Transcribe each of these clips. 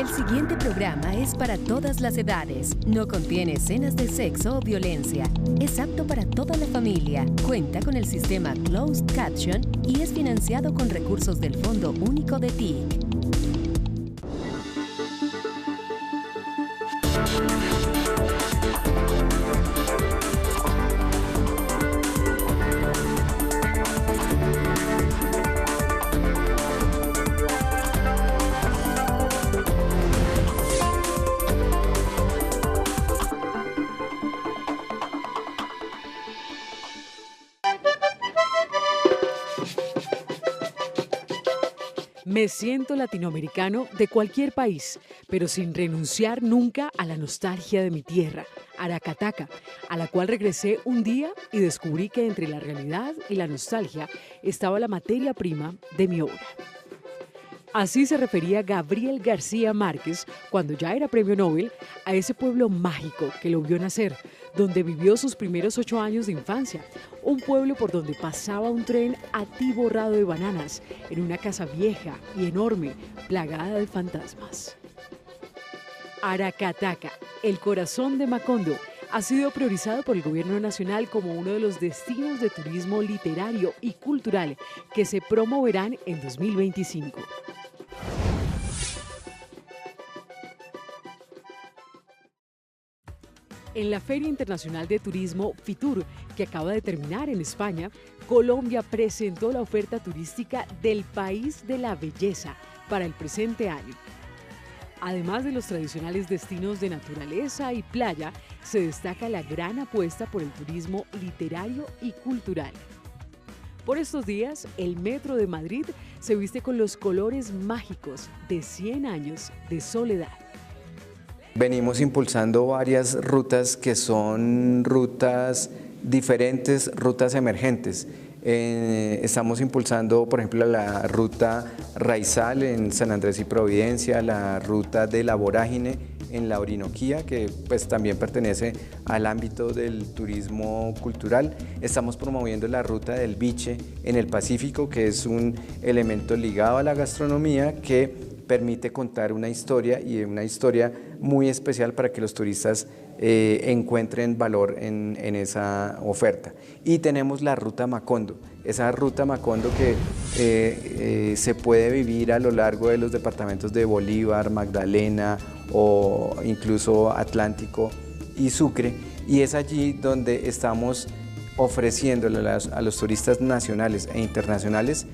El siguiente programa es para todas las edades. No contiene escenas de sexo o violencia. Es apto para toda la familia. Cuenta con el sistema Closed Caption y es financiado con recursos del Fondo Único de TIC. Me siento latinoamericano de cualquier país, pero sin renunciar nunca a la nostalgia de mi tierra, Aracataca, a la cual regresé un día y descubrí que entre la realidad y la nostalgia estaba la materia prima de mi obra. Así se refería Gabriel García Márquez, cuando ya era premio Nobel, a ese pueblo mágico que lo vio nacer, donde vivió sus primeros 8 años de infancia, un pueblo por donde pasaba un tren atiborrado de bananas, en una casa vieja y enorme, plagada de fantasmas. Aracataca, el corazón de Macondo, ha sido priorizado por el Gobierno Nacional como uno de los destinos de turismo literario y cultural que se promoverán en 2025. En la Feria Internacional de Turismo FITUR, que acaba de terminar en España, Colombia presentó la oferta turística del País de la Belleza para el presente año. Además de los tradicionales destinos de naturaleza y playa, se destaca la gran apuesta por el turismo literario y cultural. Por estos días, el Metro de Madrid se viste con los colores mágicos de 100 años de soledad. Venimos impulsando varias rutas que son rutas diferentes, rutas emergentes. Estamos impulsando, por ejemplo, la ruta Raizal en San Andrés y Providencia, la ruta de la Vorágine en la Orinoquía, que pues también pertenece al ámbito del turismo cultural. Estamos promoviendo la ruta del Biche en el Pacífico, que es un elemento ligado a la gastronomía que permite contar una historia, y una historia muy especial para que los turistas encuentren valor en esa oferta. Y tenemos la ruta Macondo, esa ruta Macondo que se puede vivir a lo largo de los departamentos de Bolívar, Magdalena o incluso Atlántico y Sucre, y es allí donde estamos ofreciéndole a los turistas nacionales e internacionales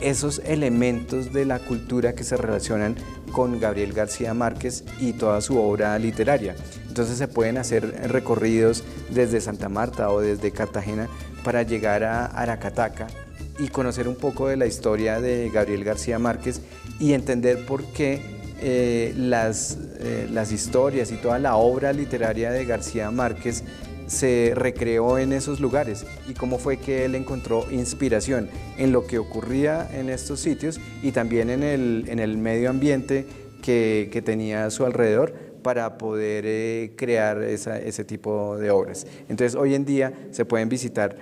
esos elementos de la cultura que se relacionan con Gabriel García Márquez y toda su obra literaria. Entonces se pueden hacer recorridos desde Santa Marta o desde Cartagena para llegar a Aracataca y conocer un poco de la historia de Gabriel García Márquez y entender por qué las historias y toda la obra literaria de García Márquez se recreó en esos lugares y cómo fue que él encontró inspiración en lo que ocurría en estos sitios y también en el medio ambiente que tenía a su alrededor para poder crear ese tipo de obras. Entonces hoy en día se pueden visitar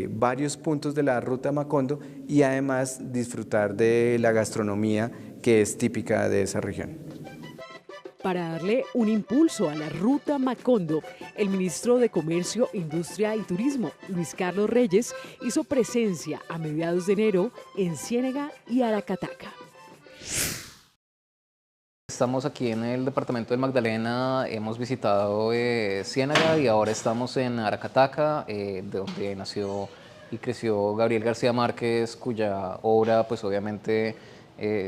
varios puntos de la ruta Macondo y además disfrutar de la gastronomía que es típica de esa región. Para darle un impulso a la ruta Macondo, el ministro de Comercio, Industria y Turismo, Luis Carlos Reyes, hizo presencia a mediados de enero en Ciénega y Aracataca. Estamos aquí en el departamento del Magdalena, hemos visitado Ciénaga y ahora estamos en Aracataca, de donde nació y creció Gabriel García Márquez, cuya obra pues obviamente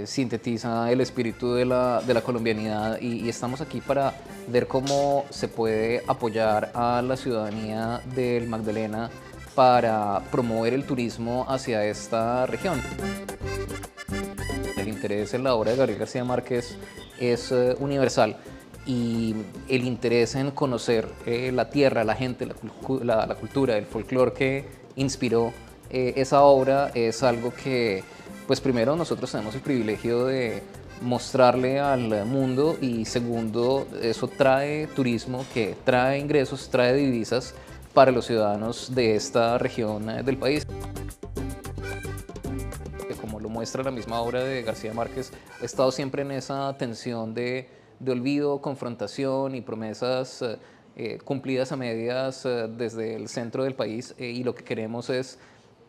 sintetiza el espíritu de la colombianidad y estamos aquí para ver cómo se puede apoyar a la ciudadanía del Magdalena para promover el turismo hacia esta región. El interés en la obra de Gabriel García Márquez es universal y el interés en conocer la tierra, la gente, la cultura, el folclore que inspiró esa obra es algo que pues primero nosotros tenemos el privilegio de mostrarle al mundo y segundo, eso trae turismo que trae ingresos, trae divisas para los ciudadanos de esta región del país. Como lo muestra la misma obra de García Márquez, ha estado siempre en esa tensión de olvido, confrontación y promesas cumplidas a medias desde el centro del país, y lo que queremos es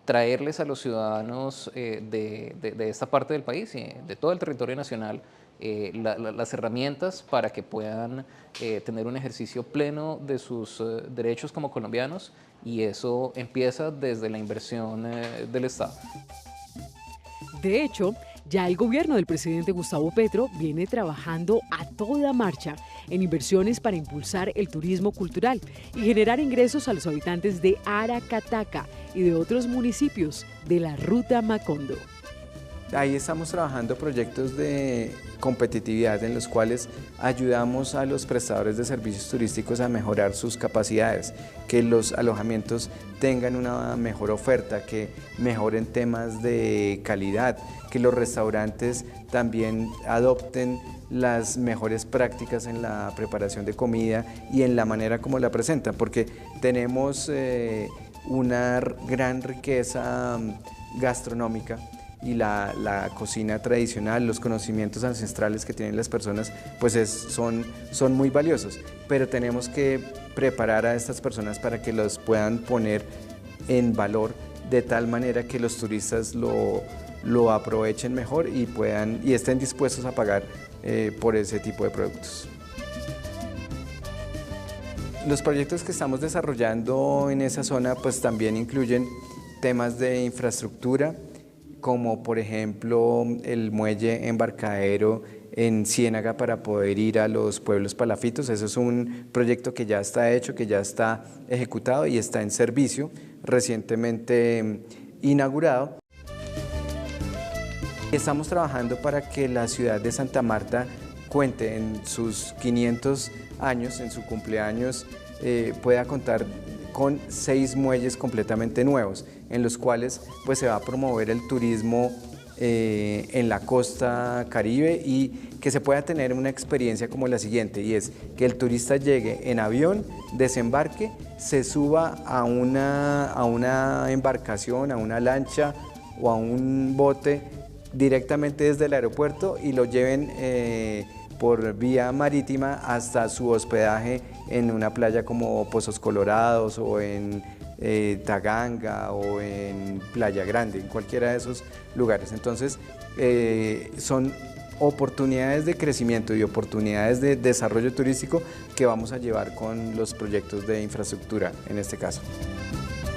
traerles a los ciudadanos de esta parte del país y de todo el territorio nacional las herramientas para que puedan tener un ejercicio pleno de sus derechos como colombianos, y eso empieza desde la inversión del Estado. De hecho, ya el gobierno del presidente Gustavo Petro viene trabajando a toda marcha en inversiones para impulsar el turismo cultural y generar ingresos a los habitantes de Aracataca y de otros municipios de la Ruta Macondo. Ahí estamos trabajando proyectos de competitividad en los cuales ayudamos a los prestadores de servicios turísticos a mejorar sus capacidades, que los alojamientos tengan una mejor oferta, que mejoren temas de calidad, que los restaurantes también adopten las mejores prácticas en la preparación de comida y en la manera como la presentan, porque tenemos una gran riqueza gastronómica, y la cocina tradicional, los conocimientos ancestrales que tienen las personas, pues son muy valiosos, pero tenemos que preparar a estas personas para que los puedan poner en valor de tal manera que los turistas lo aprovechen mejor y estén dispuestos a pagar por ese tipo de productos. Los proyectos que estamos desarrollando en esa zona pues también incluyen temas de infraestructura, como por ejemplo el muelle embarcadero en Ciénaga para poder ir a los pueblos palafitos. Eso es un proyecto que ya está hecho, que ya está ejecutado y está en servicio, recientemente inaugurado. Estamos trabajando para que la ciudad de Santa Marta cuente en sus 500 años, en su cumpleaños, pueda contar con 6 muelles completamente nuevos, en los cuales pues, se va a promover el turismo en la costa Caribe y que se pueda tener una experiencia como la siguiente, y es que el turista llegue en avión, desembarque, se suba a una embarcación, a una lancha o a un bote directamente desde el aeropuerto y lo lleven por vía marítima hasta su hospedaje en una playa como Pozos Colorados o en Taganga o en Playa Grande, en cualquiera de esos lugares. Entonces son oportunidades de crecimiento y oportunidades de desarrollo turístico que vamos a llevar con los proyectos de infraestructura en este caso.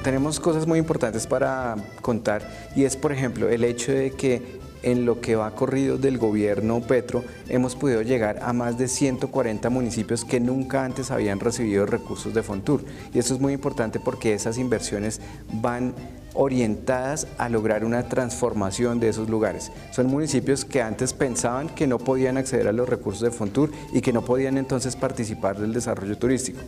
Tenemos cosas muy importantes para contar y es, por ejemplo, el hecho de que en lo que va corrido del gobierno Petro hemos podido llegar a más de 140 municipios que nunca antes habían recibido recursos de Fontur. Y esto es muy importante porque esas inversiones van orientadas a lograr una transformación de esos lugares. Son municipios que antes pensaban que no podían acceder a los recursos de Fontur y que no podían entonces participar del desarrollo turístico.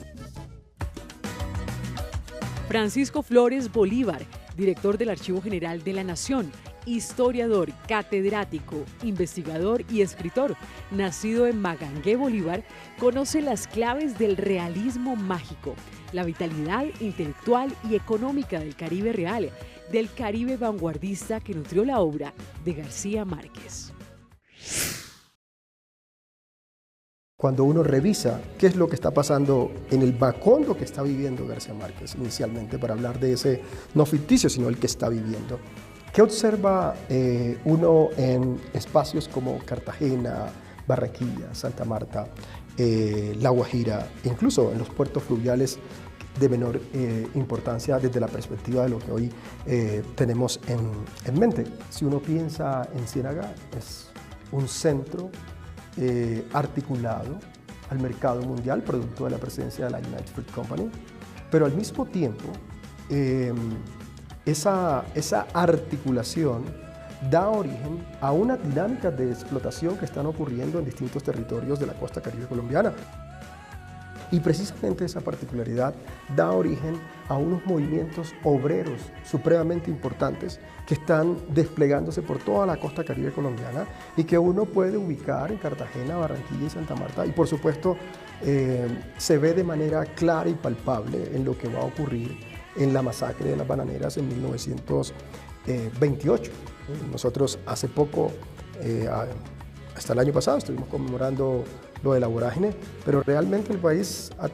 Francisco Flores Bolívar, director del Archivo General de la Nación, historiador, catedrático, investigador y escritor, nacido en Magangué, Bolívar, conoce las claves del realismo mágico, la vitalidad intelectual y económica del Caribe real, del Caribe vanguardista que nutrió la obra de García Márquez. Cuando uno revisa qué es lo que está pasando en el Macondo que está viviendo García Márquez inicialmente, para hablar de ese no ficticio, sino el que está viviendo, ¿qué observa uno en espacios como Cartagena, Barranquilla, Santa Marta, La Guajira, incluso en los puertos fluviales de menor importancia desde la perspectiva de lo que hoy tenemos en mente? Si uno piensa en Ciénaga, es un centro articulado al mercado mundial, producto de la presencia de la United Fruit Company, pero al mismo tiempo esa articulación da origen a unas dinámicas de explotación que están ocurriendo en distintos territorios de la costa caribe colombiana. Y precisamente esa particularidad da origen a unos movimientos obreros supremamente importantes que están desplegándose por toda la costa caribe colombiana y que uno puede ubicar en Cartagena, Barranquilla y Santa Marta. Y por supuesto se ve de manera clara y palpable en lo que va a ocurrir en la masacre de las bananeras en 1928. Nosotros hace poco, hasta el año pasado, estuvimos conmemorando lo de la vorágine, pero realmente el país ha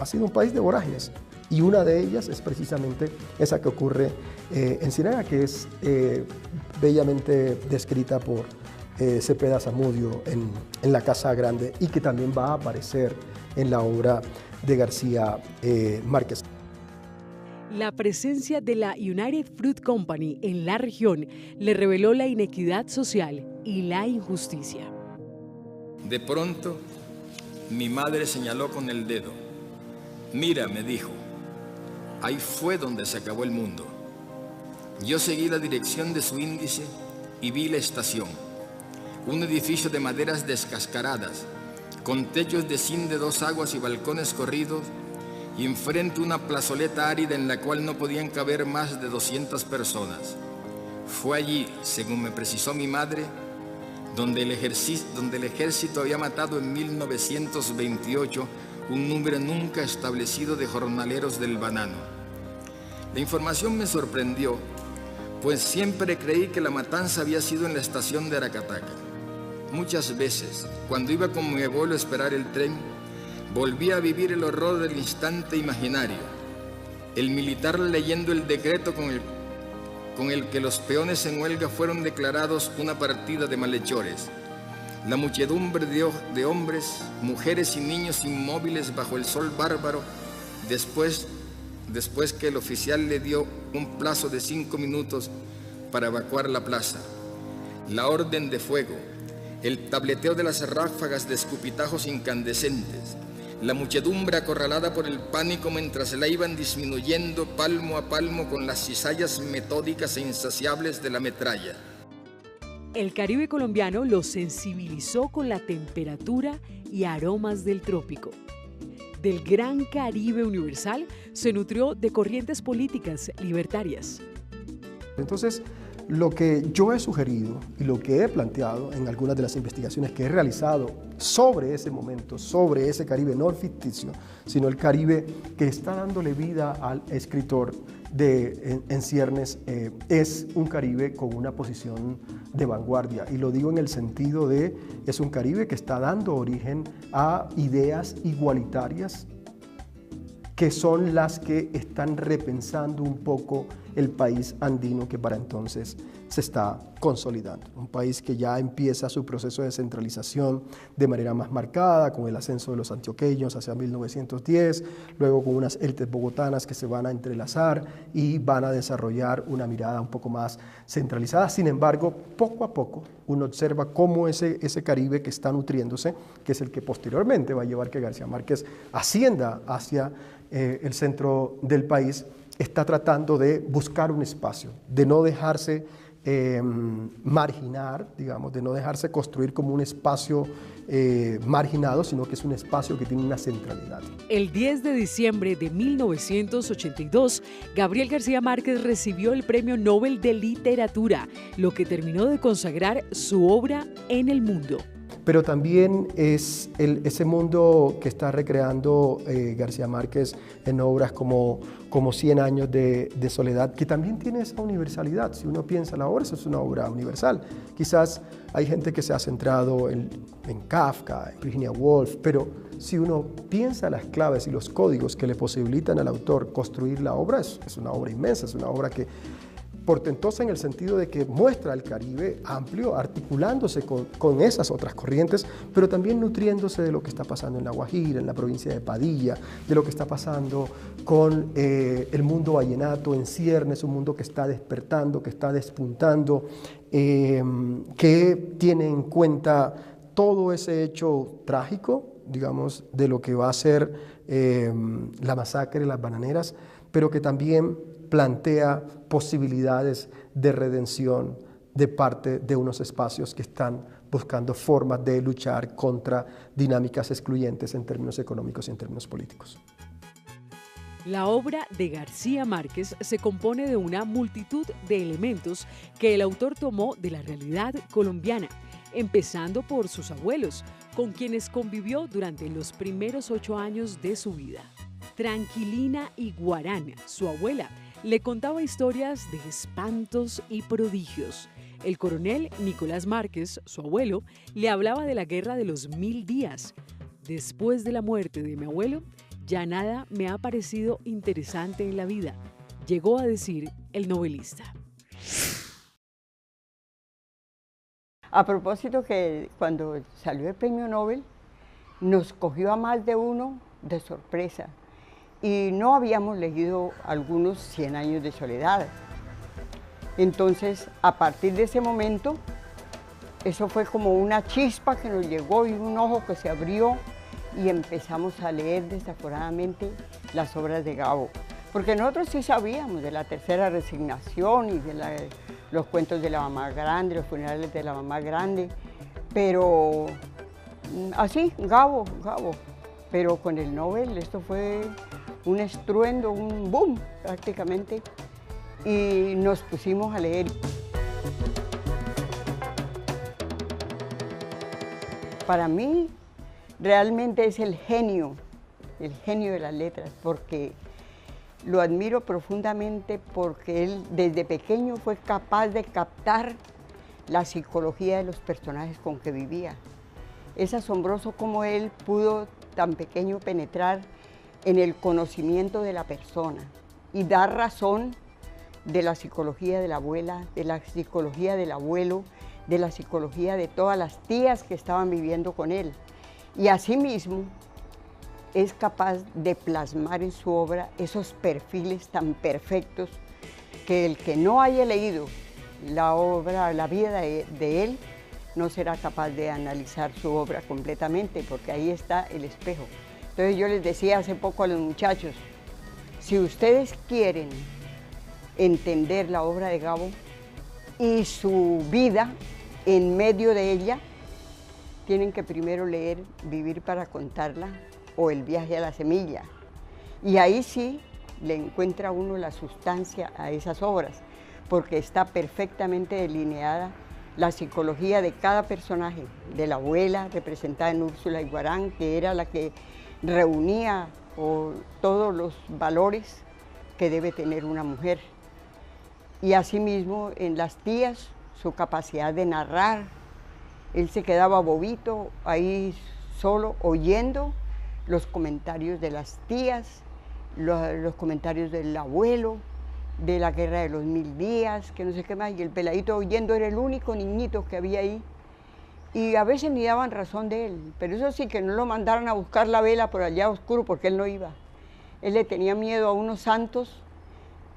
sido un país de vorágines. Y una de ellas es precisamente esa que ocurre en Ciénaga, que es bellamente descrita por Cepeda Zamudio en La Casa Grande y que también va a aparecer en la obra de García Márquez. La presencia de la United Fruit Company en la región le reveló la inequidad social y la injusticia. De pronto, mi madre señaló con el dedo. Mira, me dijo, ahí fue donde se acabó el mundo. Yo seguí la dirección de su índice y vi la estación. Un edificio de maderas descascaradas, con techos de zinc de 2 aguas y balcones corridos, y enfrente una plazoleta árida en la cual no podían caber más de 200 personas. Fue allí, según me precisó mi madre, donde el ejército había matado en 1928 un número nunca establecido de jornaleros del banano. La información me sorprendió, pues siempre creí que la matanza había sido en la estación de Aracataca. Muchas veces, cuando iba con mi abuelo a esperar el tren, volví a vivir el horror del instante imaginario. El militar leyendo el decreto con el que los peones en huelga fueron declarados una partida de malhechores. La muchedumbre de hombres, mujeres y niños inmóviles bajo el sol bárbaro, después que el oficial le dio un plazo de 5 minutos para evacuar la plaza. La orden de fuego, el tableteo de las ráfagas de escupitajos incandescentes, la muchedumbre acorralada por el pánico mientras la iban disminuyendo palmo a palmo con las cizallas metódicas e insaciables de la metralla. El Caribe colombiano lo sensibilizó con la temperatura y aromas del trópico. Del Gran Caribe Universal se nutrió de corrientes políticas libertarias. Entonces, lo que yo he sugerido y lo que he planteado en algunas de las investigaciones que he realizado sobre ese momento, sobre ese Caribe no ficticio, sino el Caribe que está dándole vida al escritor en ciernes, es un Caribe con una posición de vanguardia. Y lo digo en el sentido de, es un Caribe que está dando origen a ideas igualitarias que son las que están repensando un poco el país andino que para entonces se está consolidando. Un país que ya empieza su proceso de descentralización de manera más marcada, con el ascenso de los antioqueños hacia 1910, luego con unas élites bogotanas que se van a entrelazar y van a desarrollar una mirada un poco más centralizada. Sin embargo, poco a poco uno observa cómo ese Caribe que está nutriéndose, que es el que posteriormente va a llevar que García Márquez ascienda hacia el centro del país, está tratando de buscar un espacio, de no dejarse marginar, digamos, de no dejarse construir como un espacio marginado, sino que es un espacio que tiene una centralidad. El 10 de diciembre de 1982, Gabriel García Márquez recibió el Premio Nobel de Literatura, lo que terminó de consagrar su obra en el mundo. Pero también es ese mundo que está recreando García Márquez en obras como 100 años de soledad, que también tiene esa universalidad. Si uno piensa la obra, eso es una obra universal. Quizás hay gente que se ha centrado en Kafka, en Virginia Woolf, pero si uno piensa las claves y los códigos que le posibilitan al autor construir la obra, es una obra inmensa, es una obra que portentosa en el sentido de que muestra el Caribe amplio, articulándose con esas otras corrientes, pero también nutriéndose de lo que está pasando en La Guajira, en la provincia de Padilla, de lo que está pasando con el mundo vallenato en ciernes, un mundo que está despertando, que está despuntando, que tiene en cuenta todo ese hecho trágico, digamos, de lo que va a ser la masacre de las bananeras, pero que también plantea posibilidades de redención de parte de unos espacios que están buscando formas de luchar contra dinámicas excluyentes en términos económicos y en términos políticos. La obra de García Márquez se compone de una multitud de elementos que el autor tomó de la realidad colombiana, empezando por sus abuelos, con quienes convivió durante los primeros 8 años de su vida. Tranquilina Iguarán, su abuela, le contaba historias de espantos y prodigios. El coronel Nicolás Márquez, su abuelo, le hablaba de la guerra de los 1000 días. Después de la muerte de mi abuelo, ya nada me ha parecido interesante en la vida, llegó a decir el novelista. A propósito que cuando salió el premio Nobel, nos cogió a más de uno de sorpresa y no habíamos leído algunos 100 años de soledad. Entonces, a partir de ese momento, eso fue como una chispa que nos llegó y un ojo que se abrió y empezamos a leer desaforadamente las obras de Gabo. Porque nosotros sí sabíamos de la tercera resignación y de los cuentos de la mamá grande, los funerales de la mamá grande, pero así, Gabo. Pero con el Nobel esto fue un estruendo, un boom prácticamente, y nos pusimos a leer. Para mí realmente es el genio de las letras, porque lo admiro profundamente porque él desde pequeño fue capaz de captar la psicología de los personajes con que vivía. Es asombroso cómo él pudo tan pequeño penetrar en el conocimiento de la persona y dar razón de la psicología de la abuela, de la psicología del abuelo, de la psicología de todas las tías que estaban viviendo con él. Y asimismo es capaz de plasmar en su obra esos perfiles tan perfectos que el que no haya leído la obra, la vida de él, no será capaz de analizar su obra completamente, porque ahí está el espejo. Entonces yo les decía hace poco a los muchachos, si ustedes quieren entender la obra de Gabo y su vida en medio de ella, tienen que primero leer Vivir para contarla o El viaje a la semilla. Y ahí sí le encuentra uno la sustancia a esas obras, porque está perfectamente delineada la psicología de cada personaje, de la abuela, representada en Úrsula Iguarán, que era la que reunía todos los valores que debe tener una mujer. Y asimismo en las tías, su capacidad de narrar. Él se quedaba bobito ahí solo oyendo los comentarios de las tías, los comentarios del abuelo, de la guerra de los 1000 días, que no sé qué más, y el peladito oyendo era el único niñito que había ahí. Y a veces ni daban razón de él, pero eso sí, que no lo mandaran a buscar la vela por allá oscuro, porque él no iba. Él le tenía miedo a unos santos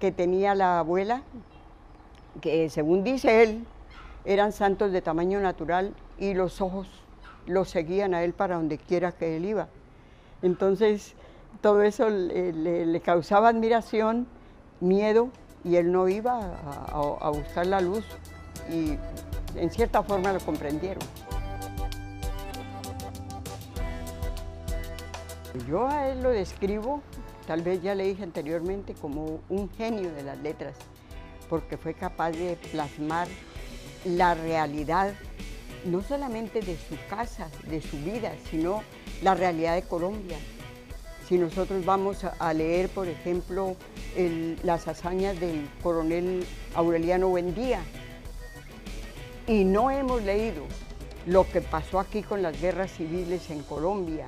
que tenía la abuela, que según dice él, eran santos de tamaño natural y los ojos los seguían a él para donde quiera que él iba. Entonces, todo eso le causaba admiración, miedo, y él no iba a buscar la luz, y en cierta forma lo comprendieron. Yo a él lo describo, tal vez ya le dije anteriormente, como un genio de las letras, porque fue capaz de plasmar la realidad, no solamente de su casa, de su vida, sino la realidad de Colombia. Si nosotros vamos a leer, por ejemplo, las hazañas del coronel Aureliano Buendía, y no hemos leído lo que pasó aquí con las guerras civiles en Colombia,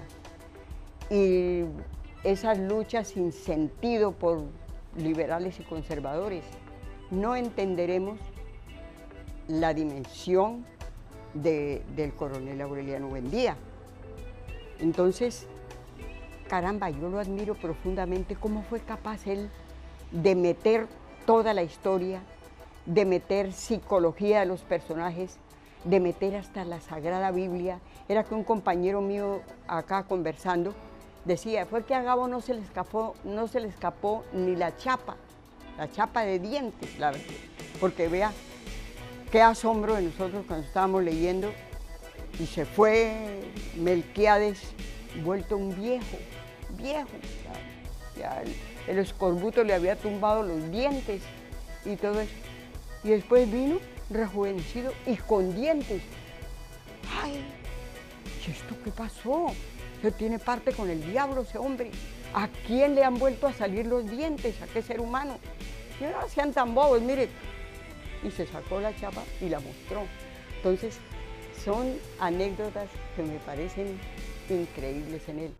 y esas luchas sin sentido por liberales y conservadores, no entenderemos la dimensión del coronel Aureliano Buendía. Entonces, caramba, yo lo admiro profundamente, cómo fue capaz él de meter toda la historia, de meter psicología de los personajes, de meter hasta la Sagrada Biblia. Era que un compañero mío acá conversando decía, fue que a Gabo no se le escapó ni la chapa de dientes, porque vea, qué asombro de nosotros cuando estábamos leyendo, y se fue Melquíades vuelto un viejo, ya el escorbuto le había tumbado los dientes y todo eso, y después vino rejuvenecido y con dientes. ¡Ay! ¿Y esto qué pasó? Se tiene parte con el diablo ese hombre. ¿A quién le han vuelto a salir los dientes? ¿A qué ser humano? Y no sean tan bobos, mire. Y se sacó la chapa y la mostró. Entonces, son anécdotas que me parecen increíbles en él.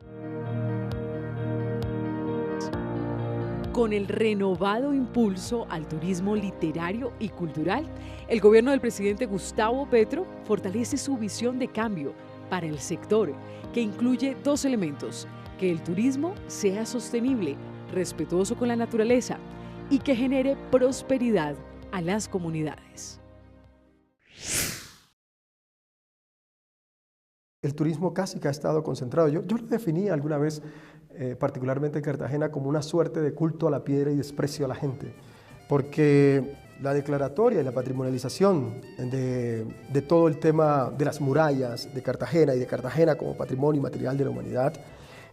Con el renovado impulso al turismo literario y cultural, el gobierno del presidente Gustavo Petro fortalece su visión de cambio para el sector, que incluye dos elementos: que el turismo sea sostenible, respetuoso con la naturaleza y que genere prosperidad a las comunidades. El turismo casi que ha estado concentrado. Yo lo definí alguna vez, particularmente en Cartagena, como una suerte de culto a la piedra y desprecio a la gente, porque la declaratoria y la patrimonialización de todo el tema de las murallas de Cartagena y de Cartagena como patrimonio inmaterial de la humanidad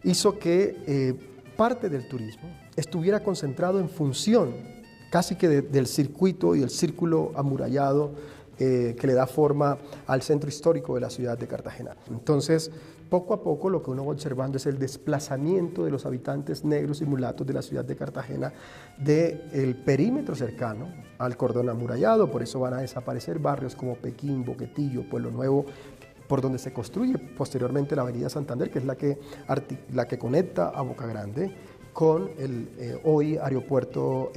hizo que parte del turismo estuviera concentrado en función casi que del circuito y del círculo amurallado que le da forma al centro histórico de la ciudad de Cartagena. Entonces, poco a poco lo que uno va observando es el desplazamiento de los habitantes negros y mulatos de la ciudad de Cartagena del perímetro cercano al cordón amurallado. Por eso van a desaparecer barrios como Pekín, Boquetillo, Pueblo Nuevo, por donde se construye posteriormente la avenida Santander, que es la que conecta a Boca Grande con el hoy aeropuerto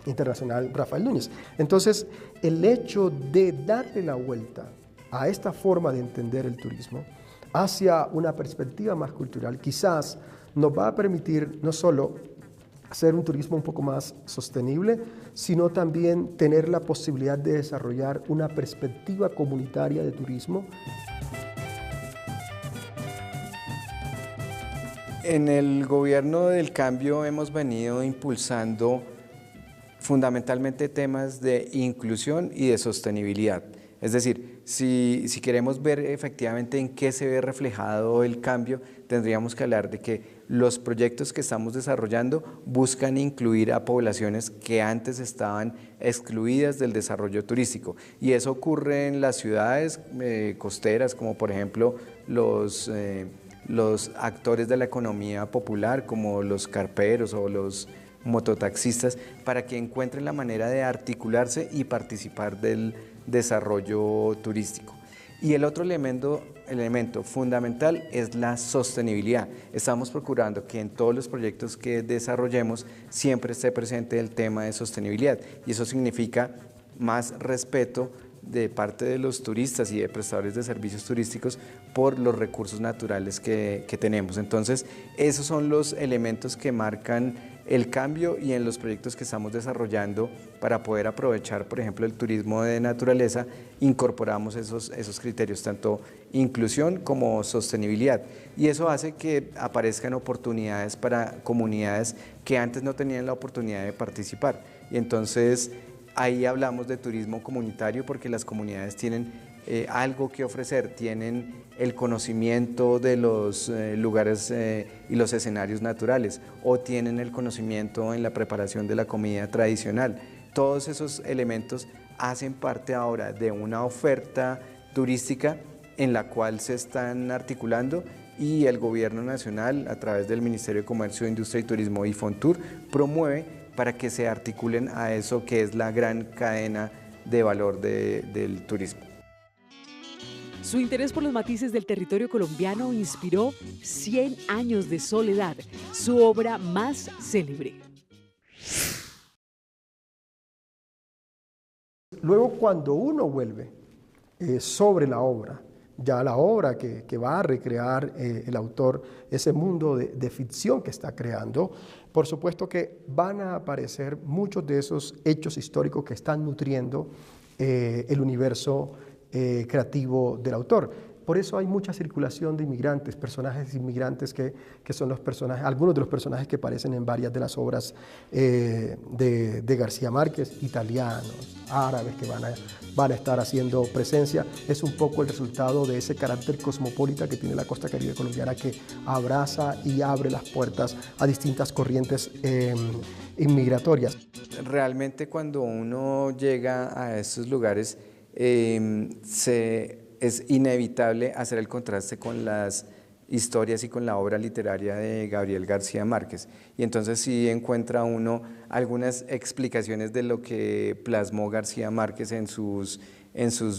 internacional Rafael Núñez. Entonces, el hecho de darle la vuelta a esta forma de entender el turismo hacia una perspectiva más cultural, quizás nos va a permitir no solo hacer un turismo un poco más sostenible, sino también tener la posibilidad de desarrollar una perspectiva comunitaria de turismo. En el gobierno del cambio hemos venido impulsando fundamentalmente temas de inclusión y de sostenibilidad. Es decir, si queremos ver efectivamente en qué se ve reflejado el cambio, tendríamos que hablar de que los proyectos que estamos desarrollando buscan incluir a poblaciones que antes estaban excluidas del desarrollo turístico. Y eso ocurre en las ciudades costeras, como por ejemplo los actores de la economía popular, como los carperos o los mototaxistas, para que encuentren la manera de articularse y participar del desarrollo turístico. Y el otro elemento fundamental es la sostenibilidad. Estamos procurando que en todos los proyectos que desarrollemos siempre esté presente el tema de sostenibilidad, y eso significa más respeto de parte de los turistas y de prestadores de servicios turísticos por los recursos naturales que tenemos. Entonces, esos son los elementos que marcan el cambio, y en los proyectos que estamos desarrollando para poder aprovechar, por ejemplo, el turismo de naturaleza, incorporamos esos criterios, tanto inclusión como sostenibilidad. Y eso hace que aparezcan oportunidades para comunidades que antes no tenían la oportunidad de participar. Y entonces, ahí hablamos de turismo comunitario, porque las comunidades tienen algo que ofrecer, tienen el conocimiento de los lugares y los escenarios naturales, o tienen el conocimiento en la preparación de la comida tradicional. Todos esos elementos hacen parte ahora de una oferta turística en la cual se están articulando, y el Gobierno Nacional, a través del Ministerio de Comercio, Industria y Turismo y Fontur, promueve para que se articulen a eso que es la gran cadena de valor del turismo. Su interés por los matices del territorio colombiano inspiró 100 años de soledad, su obra más célebre. Luego, cuando uno vuelve sobre la obra, ya la obra que va a recrear el autor, ese mundo de ficción que está creando, por supuesto que van a aparecer muchos de esos hechos históricos que están nutriendo el universo creativo del autor. Por eso hay mucha circulación de inmigrantes, personajes inmigrantes que son los personajes, algunos de los personajes que aparecen en varias de las obras de García Márquez, italianos, árabes que van a estar haciendo presencia. Es un poco el resultado de ese carácter cosmopolita que tiene la costa caribe colombiana, que abraza y abre las puertas a distintas corrientes inmigratorias. Realmente, cuando uno llega a estos lugares, es inevitable hacer el contraste con las historias y con la obra literaria de Gabriel García Márquez. Y entonces sí encuentra uno algunas explicaciones de lo que plasmó García Márquez en sus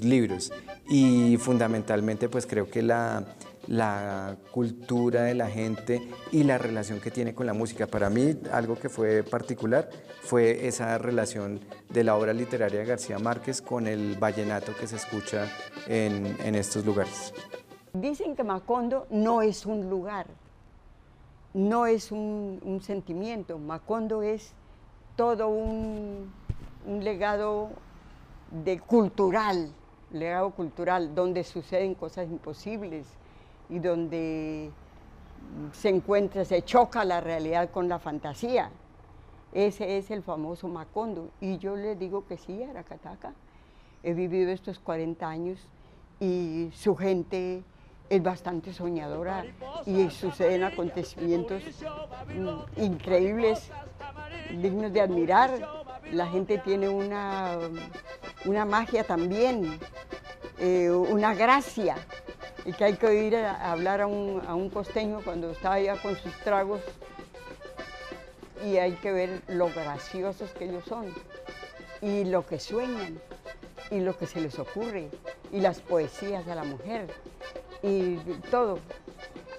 libros. Y fundamentalmente pues creo que la cultura de la gente y la relación que tiene con la música. Para mí algo que fue particular fue esa relación de la obra literaria de García Márquez con el vallenato que se escucha en estos lugares. Dicen que Macondo no es un lugar, no es un sentimiento. Macondo es todo un legado legado cultural, donde suceden cosas imposibles y donde se choca la realidad con la fantasía. Ese es el famoso Macondo. Y yo les digo que sí, Aracataca. He vivido estos 40 años y su gente es bastante soñadora y suceden acontecimientos increíbles, dignos de admirar. La gente tiene una magia también, una gracia, y que hay que oír hablar a un costeño cuando está allá con sus tragos y hay que ver lo graciosos que ellos son y lo que sueñan y lo que se les ocurre y las poesías de la mujer. Y todo,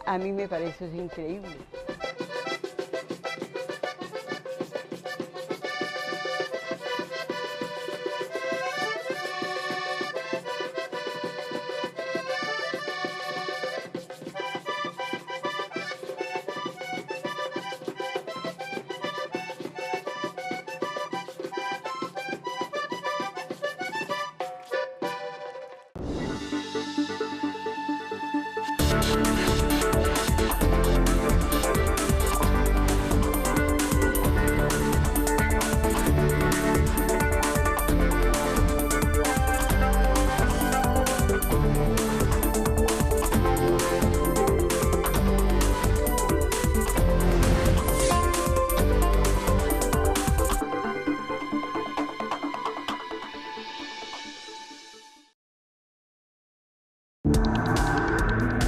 a mí me parece eso increíble.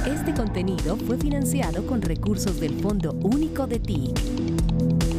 Este contenido fue financiado con recursos del Fondo Único de TIC.